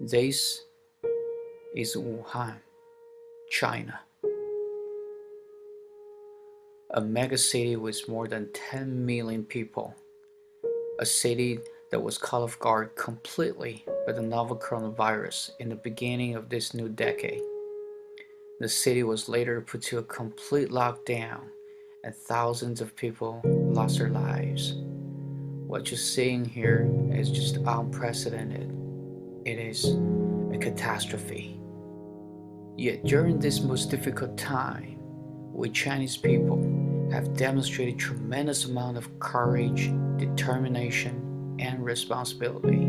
This is Wuhan, China, a megacity with more than 10 million people, a city that was caught off guard completely by the novel coronavirus in the beginning of this new decade. The city was later put to a complete lockdown and thousands of people lost their lives. What you're seeing here is just unprecedented. It is a catastrophe. Yet during this most difficult time, we Chinese people have demonstrated tremendous amount of courage, determination, and responsibility.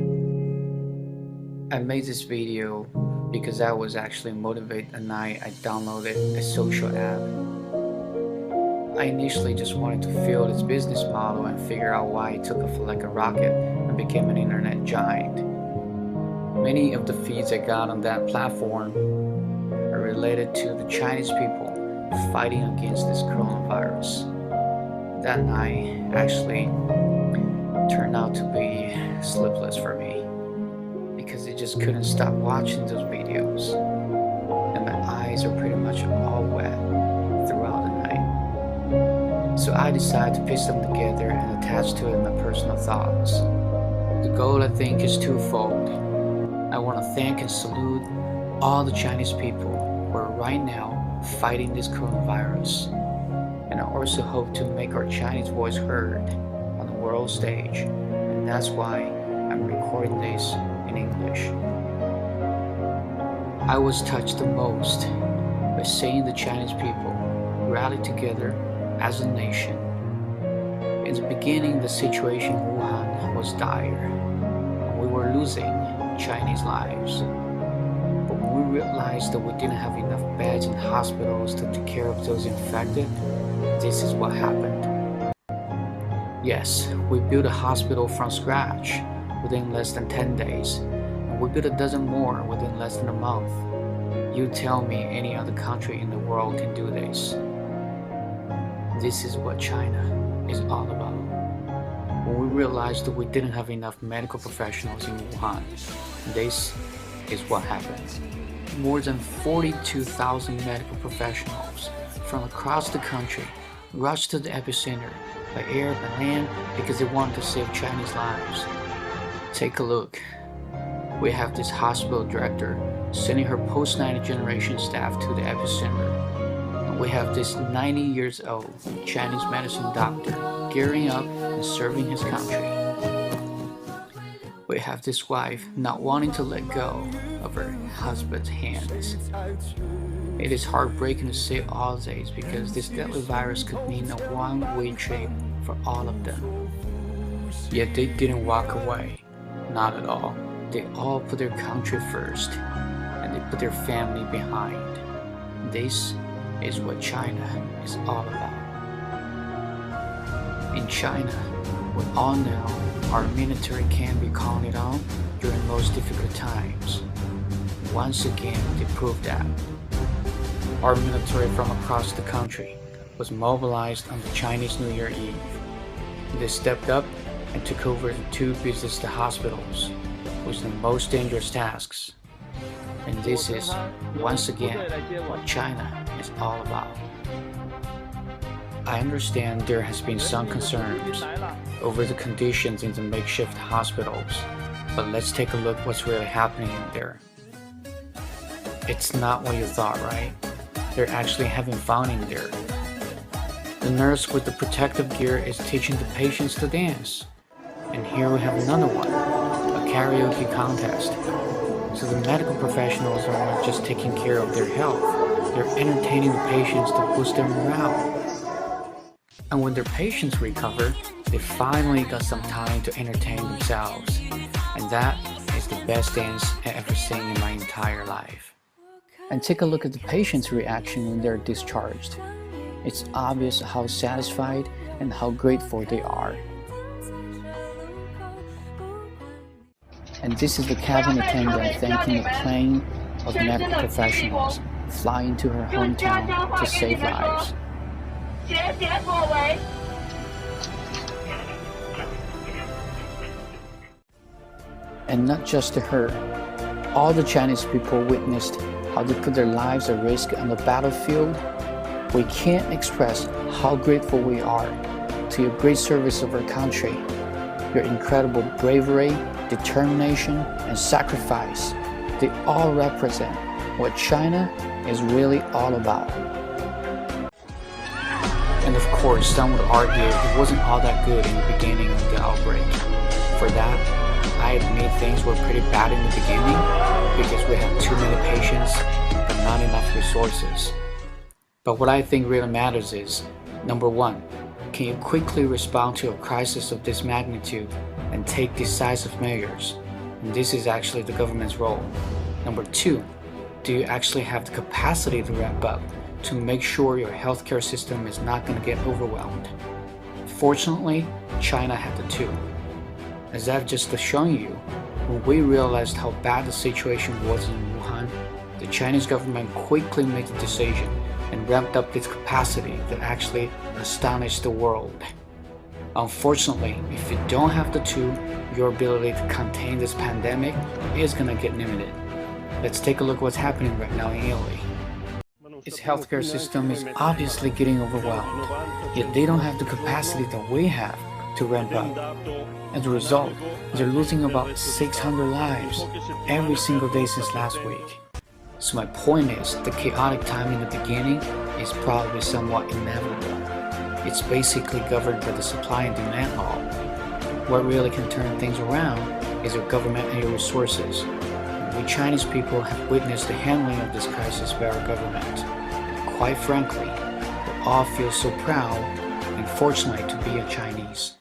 I made this video because I was actually motivated the night I downloaded a social app. I initially just wanted to feel its business model and figure out why it took off like a rocket and became an internet giant. Many of the feeds I got on that platform are related to the Chinese people fighting against this coronavirus. That night actually turned out to be sleepless for me because I just couldn't stop watching those videos, and my eyes are pretty much all wet throughout the night. So I decided to piece them together and attach to it my personal thoughts. The goal, I think, is twofold. I want to thank and salute all the Chinese people who are right now fighting this coronavirus, and I also hope to make our Chinese voice heard on the world stage, and that's why I'm recording this in English. I was touched the most by seeing the Chinese people rally together as a nation. In the beginning, the situation in Wuhan was dire, and we were losing Chinese lives. But when we realized that we didn't have enough beds in hospitals to take care of those infected, this is what happened. Yes, we built a hospital from scratch within less than 10 days, and we built a dozen more within less than a month. You tell me any other country in the world can do this. This is what China is all about. When we realized that we didn't have enough medical professionals in Wuhan, this is what happened. More than 42,000 medical professionals from across the country rushed to the epicenter by air and land because they wanted to save Chinese lives. Take a look. We have this hospital director sending her post-90 generation staff to the epicenter. And we have this 90 years old Chinese medicine doctor gearing up and serving his country. We have this wife not wanting to let go of her husband's hands. It is heartbreaking to say all this because this deadly virus could mean a one-way trip for all of them. Yet they didn't walk away, not at all. They all put their country first, and they put their family behind. This is what China is all about. In China, we all know our military can be counted on during most difficult times. Once again, they proved that. Our military from across the country was mobilized on the Chinese New Year Eve. They stepped up and took over the two busiest hospitals with the most dangerous tasks. And this is, once again, what China is all about. I understand there has been some concerns over the conditions in the makeshift hospitals, but let's take a look what's really happening in there. It's not what you thought, right? They're actually having fun in there. The nurse with the protective gear is teaching the patients to dance. And here we have another one, a karaoke contest. So the medical professionals are not just taking care of their health, they're entertaining the patients to boost their morale. And when their patients recover, they finally got some time to entertain themselves. And that is the best dance I've ever seen in my entire life. And take a look at the patient's reaction when they're discharged. It's obvious how satisfied and how grateful they are. And this is the cabin attendant thanking the plane of medical professionals flying to her hometown to save lives. And not just to her, all the Chinese people witnessed how they put their lives at risk on the battlefield, we can't express how grateful we are to your great service of our country. Your incredible bravery, determination, and sacrifice, they all represent what China is really all about. And of course, some would argue it wasn't all that good in the beginning of the outbreak. For that, I admit things were pretty bad in the beginning because we had too many patients but not enough resources. But what I think really matters is, number one, can you quickly respond to a crisis of this magnitude and take decisive measures? And this is actually the government's role. Number two, do you actually have the capacity to ramp up to make sure your healthcare system is not going to get overwhelmed? Fortunately, China had the two. As I've just shown you, when we realized how bad the situation was in Wuhan, the Chinese government quickly made the decision and ramped up its capacity that actually astonished the world. Unfortunately, if you don't have the two, your ability to contain this pandemic is going to get limited. Let's take a look at what's happening right now in Italy. Its healthcare system is obviously getting overwhelmed, yet they don't have the capacity that we have to ramp up. As a result, they're losing about 600 lives every single day since last week. So my point is, the chaotic time in the beginning is probably somewhat inevitable. It's basically governed by the supply and demand law. What really can turn things around is your government and your resources. We Chinese people have witnessed the handling of this crisis by our government. Quite frankly, we all feel so proud and fortunate to be a Chinese.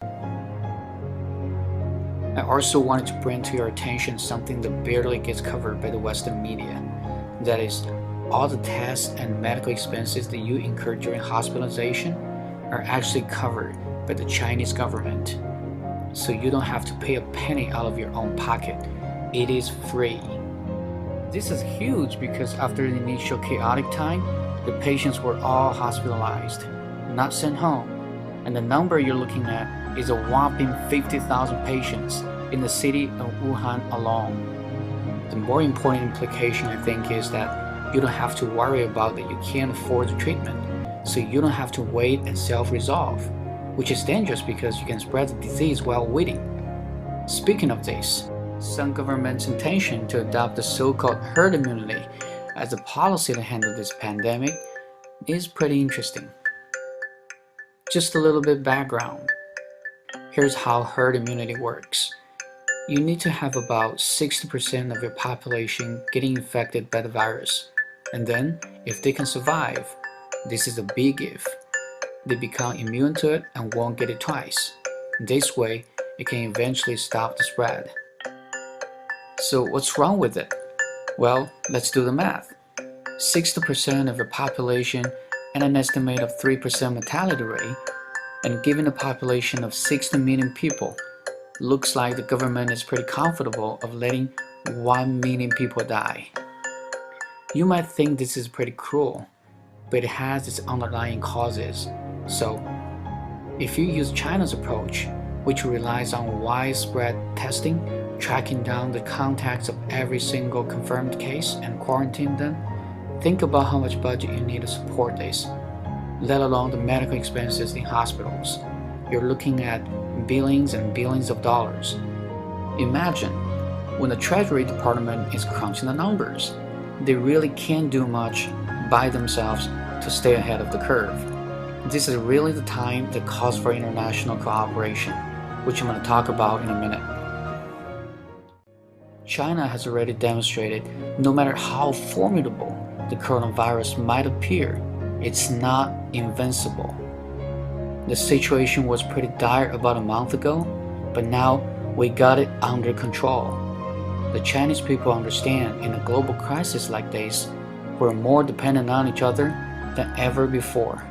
I also wanted to bring to your attention something that barely gets covered by the Western media. That is, all the tests and medical expenses that you incur during hospitalization are actually covered by the Chinese government. So you don't have to pay a penny out of your own pocket. It is free. This is huge because after the initial chaotic time, the patients were all hospitalized, not sent home. And the number you're looking at is a whopping 50,000 patients in the city of Wuhan alone. The more important implication, I think, is that you don't have to worry about that you can't afford the treatment, so you don't have to wait and self-resolve, which is dangerous because you can spread the disease while waiting. Speaking of this, some government's intention to adopt the so-called herd immunity as a policy to handle this pandemic is pretty interesting. Just a little bit background. Here's how herd immunity works. You need to have about 60% of your population getting infected by the virus. And then, if they can survive, this is a big if, they become immune to it and won't get it twice. This way, it can eventually stop the spread. So what's wrong with it? Well, let's do the math. 60% of your population and an estimate of 3% mortality rate, and given a population of 60 million people, looks like the government is pretty comfortable of letting 1 million people die. You might think this is pretty cruel, but it has its underlying causes. So, if you use China's approach, which relies on widespread testing, tracking down the contacts of every single confirmed case and quarantine them, think about how much budget you need to support this, let alone the medical expenses in hospitals. You're looking at billions and billions of dollars. Imagine when the Treasury Department is crunching the numbers. They really can't do much by themselves to stay ahead of the curve. This is really the time that calls for international cooperation, which I'm going to talk about in a minute. China has already demonstrated no matter how formidable the coronavirus might appear, it's not invincible. The situation was pretty dire about a month ago, but now we got it under control. The Chinese people understand in a global crisis like this, we're more dependent on each other than ever before.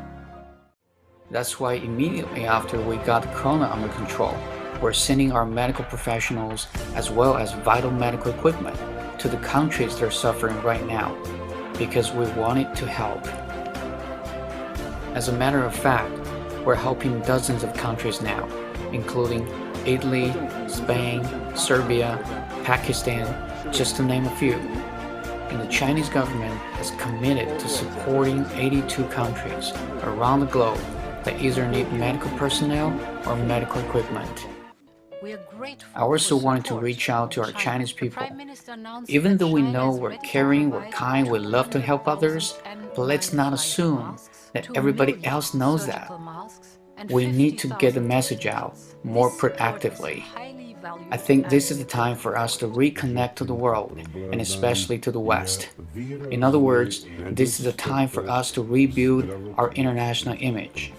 That's why immediately after we got the corona under control, we're sending our medical professionals as well as vital medical equipment to the countries that are suffering right now, because we wanted to help. As a matter of fact, we're helping dozens of countries now, including Italy, Spain, Serbia, Pakistan, just to name a few. And the Chinese government is committed to supporting 82 countries around the globe that either need medical personnel or medical equipment. I also wanted to reach out to our Chinese people. Even though we know we're caring, we're kind, we love to help others, but let's not assume that everybody else knows that. We need to get the message out more proactively. I think this is the time for us to reconnect to the world, and especially to the West. In other words, this is the time for us to rebuild our international image.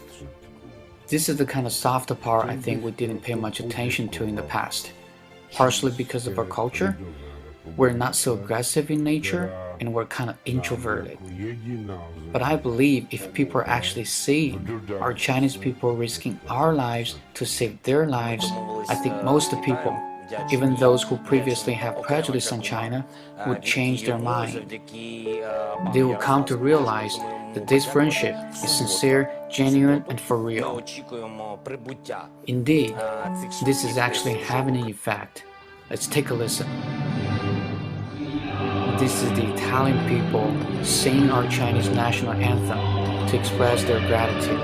This is the kind of softer part I think we didn't pay much attention to in the past, partially because of our culture. We're not so aggressive in nature, and we're kind of introverted. But I believe if people are actually seeing our Chinese people risking our lives to save their lives, I think most of the people, even those who previously have prejudice on China, would change their mind. They will come to realize that this friendship is sincere, genuine, and for real. Indeed, this is actually having an effect. Let's take a listen. This is the Italian people singing our Chinese national anthem to express their gratitude.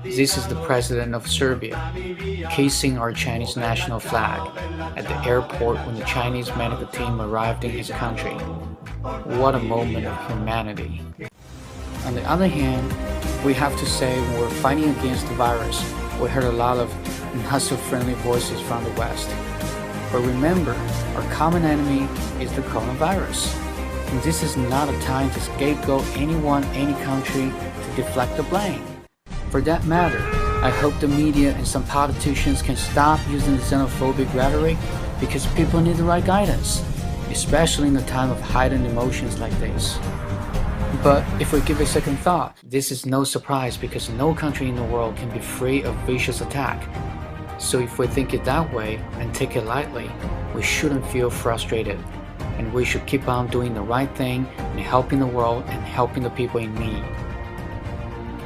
This is the president of Serbia kissing our Chinese national flag at the airport when the Chinese medical team arrived in his country. What a moment of humanity. On the other hand, we have to say when we're fighting against the virus, we heard a lot of not-so-friendly voices from the West. But remember, our common enemy is the coronavirus. And this is not a time to scapegoat anyone, any country, to deflect the blame. For that matter, I hope the media and some politicians can stop using the xenophobic rhetoric because people need the right guidance, especially in a time of heightened emotions like this. But if we give a second thought, this is no surprise because no country in the world can be free of vicious attack. So if we think it that way and take it lightly, we shouldn't feel frustrated. And we should keep on doing the right thing and helping the world and helping the people in need.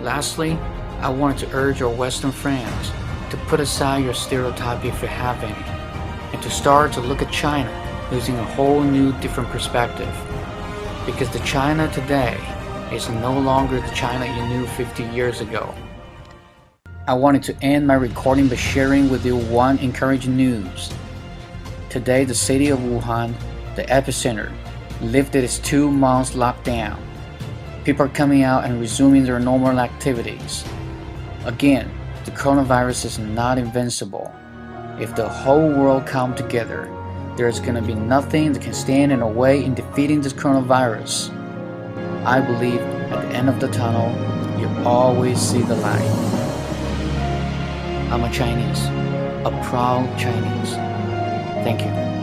Lastly, I wanted to urge our Western friends to put aside your stereotype if you have any, and to start to look at China using a whole new different perspective. Because the China today is no longer the China you knew 50 years ago. I wanted to end my recording by sharing with you one encouraging news. Today, the city of Wuhan, the epicenter, lifted its 2 months lockdown. People are coming out and resuming their normal activities. Again, the coronavirus is not invincible. If the whole world comes together, there's going to be nothing that can stand in our way in defeating this coronavirus. I believe at the end of the tunnel, you always see the light. I'm a Chinese, a proud Chinese. Thank you.